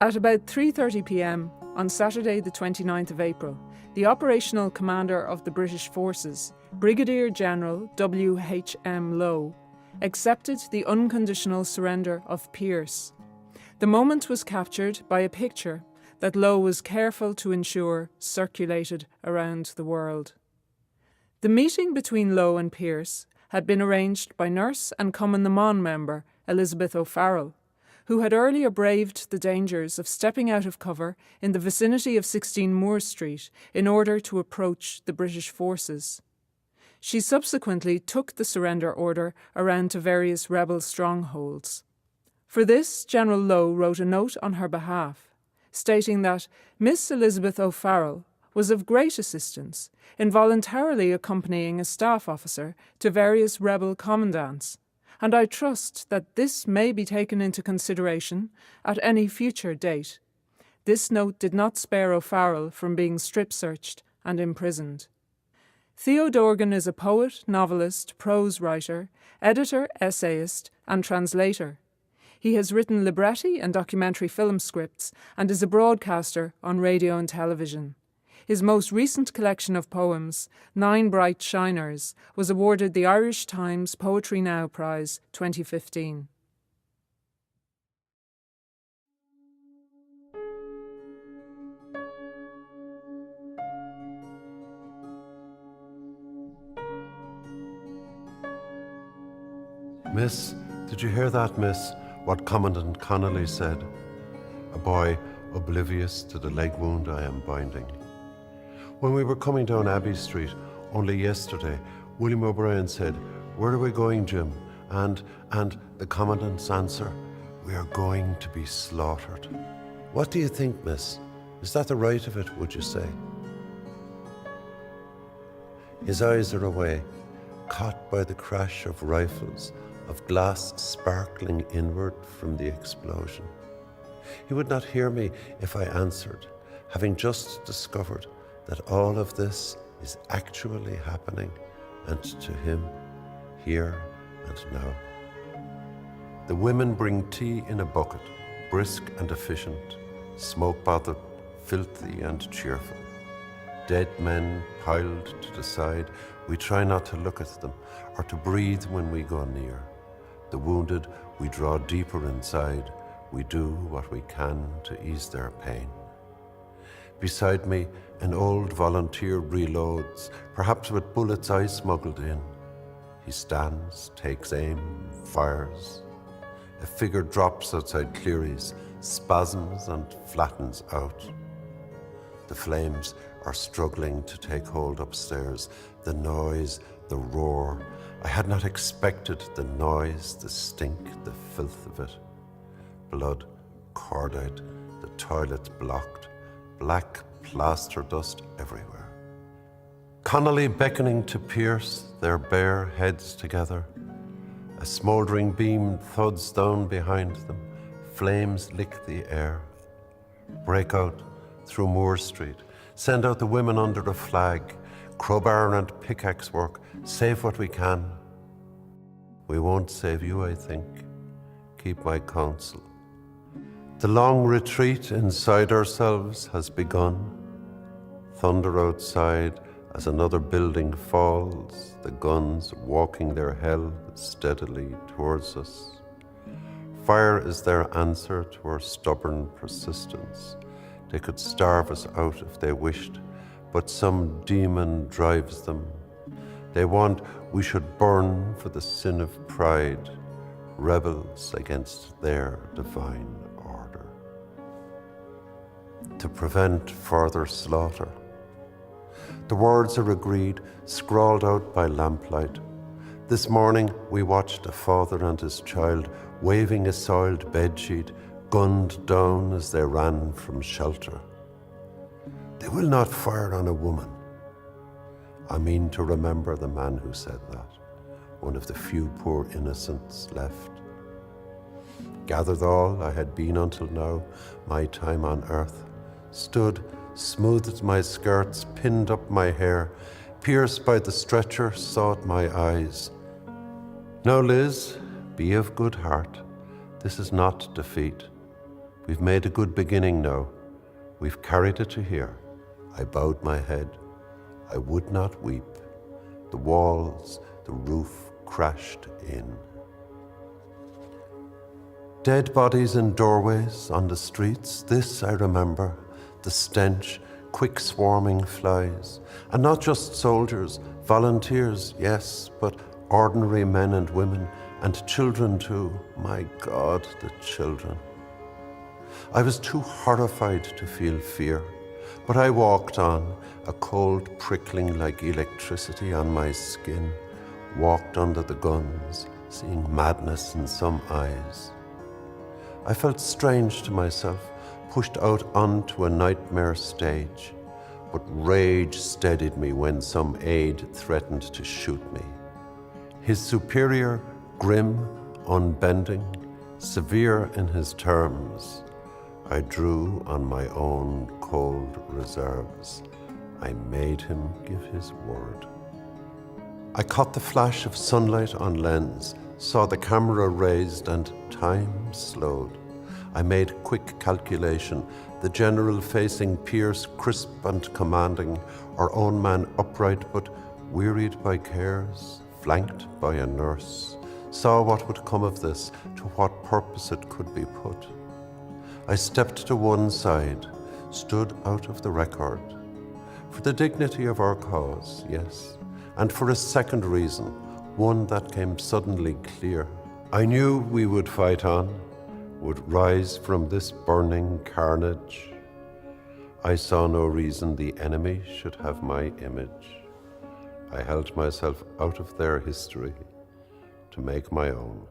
At about 3:30 p.m. on Saturday the 29th of April, the operational commander of the British forces, Brigadier General W.H.M. Lowe, accepted the unconditional surrender of Pierce. The moment was captured by a picture that Lowe was careful to ensure circulated around the world. The meeting between Lowe and Pierce had been arranged by nurse and Commandant member Elizabeth O'Farrell, who had earlier braved the dangers of stepping out of cover in the vicinity of 16 Moore Street in order to approach the British forces. She subsequently took the surrender order around to various rebel strongholds. For this, General Lowe wrote a note on her behalf, stating that Miss Elizabeth O'Farrell was of great assistance in voluntarily accompanying a staff officer to various rebel commandants, and I trust that this may be taken into consideration at any future date. This note did not spare O'Farrell from being strip-searched and imprisoned. Theo Dorgan is a poet, novelist, prose writer, editor, essayist, and translator. He has written libretti and documentary film scripts and is a broadcaster on radio and television. His most recent collection of poems, 9 Bright Shiners, was awarded the Irish Times Poetry Now Prize 2015. Miss, did you hear that, miss? What Commandant Connolly said? A boy oblivious to the leg wound I am binding. When we were coming down Abbey Street, only yesterday, William O'Brien said, "Where are we going, Jim?" And the Commandant's answer, "We are going to be slaughtered." What do you think, miss? Is that the right of it, would you say? His eyes are away, caught by the crash of rifles, of glass sparkling inward from the explosion. He would not hear me if I answered, having just discovered that all of this is actually happening, and to him, here and now. The women bring tea in a bucket, brisk and efficient, smoke-bothered, filthy and cheerful. Dead men piled to the side, we try not to look at them or to breathe when we go near. The wounded, we draw deeper inside, we do what we can to ease their pain. Beside me, an old volunteer reloads, perhaps with bullets I smuggled in. He stands, takes aim, fires. A figure drops outside Cleary's, spasms and flattens out. The flames are struggling to take hold upstairs. The noise, the roar. I had not expected the noise, the stink, the filth of it. Blood, cordite, the toilet blocked. Black plaster dust everywhere. Connolly beckoning to Pierce, their bare heads together. A smouldering beam thuds down behind them. Flames lick the air. Break out through Moore Street. Send out the women under a flag. Crowbar and pickaxe work. Save what we can. We won't save you, I think. Keep my counsel. The long retreat inside ourselves has begun. Thunder outside as another building falls, the guns walking their hell steadily towards us. Fire is their answer to our stubborn persistence. They could starve us out if they wished, but some demon drives them. They want we should burn for the sin of pride, rebels against their divine order. To prevent further slaughter. The words are agreed, scrawled out by lamplight. This morning we watched a father and his child waving a soiled bedsheet, gunned down as they ran from shelter. They will not fire on a woman. I mean to remember the man who said that, one of the few poor innocents left. Gathered all I had been until now, my time on earth, stood, smoothed my skirts, pinned up my hair, pierced by the stretcher, sought my eyes. Now, Liz, be of good heart. This is not defeat. We've made a good beginning now. We've carried it to here. I bowed my head. I would not weep. The walls, the roof crashed in. Dead bodies in doorways, on the streets, this I remember. The stench, quick swarming flies. And not just soldiers, volunteers, yes, but ordinary men and women, and children too. My God, the children. I was too horrified to feel fear, but I walked on, a cold prickling like electricity on my skin, walked under the guns, seeing madness in some eyes. I felt strange to myself, pushed out onto a nightmare stage, but rage steadied me when some aide threatened to shoot me. His superior, grim, unbending, severe in his terms, I drew on my own cold reserves. I made him give his word. I caught the flash of sunlight on lens, saw the camera raised and time slowed. I made quick calculation, the general facing Pierce crisp and commanding, our own man upright but wearied by cares, flanked by a nurse, saw what would come of this, to what purpose it could be put. I stepped to one side, stood out of the record, for the dignity of our cause, yes, and for a second reason, one that came suddenly clear. I knew we would fight on, would rise from this burning carnage. I saw no reason the enemy should have my image. I held myself out of their history to make my own.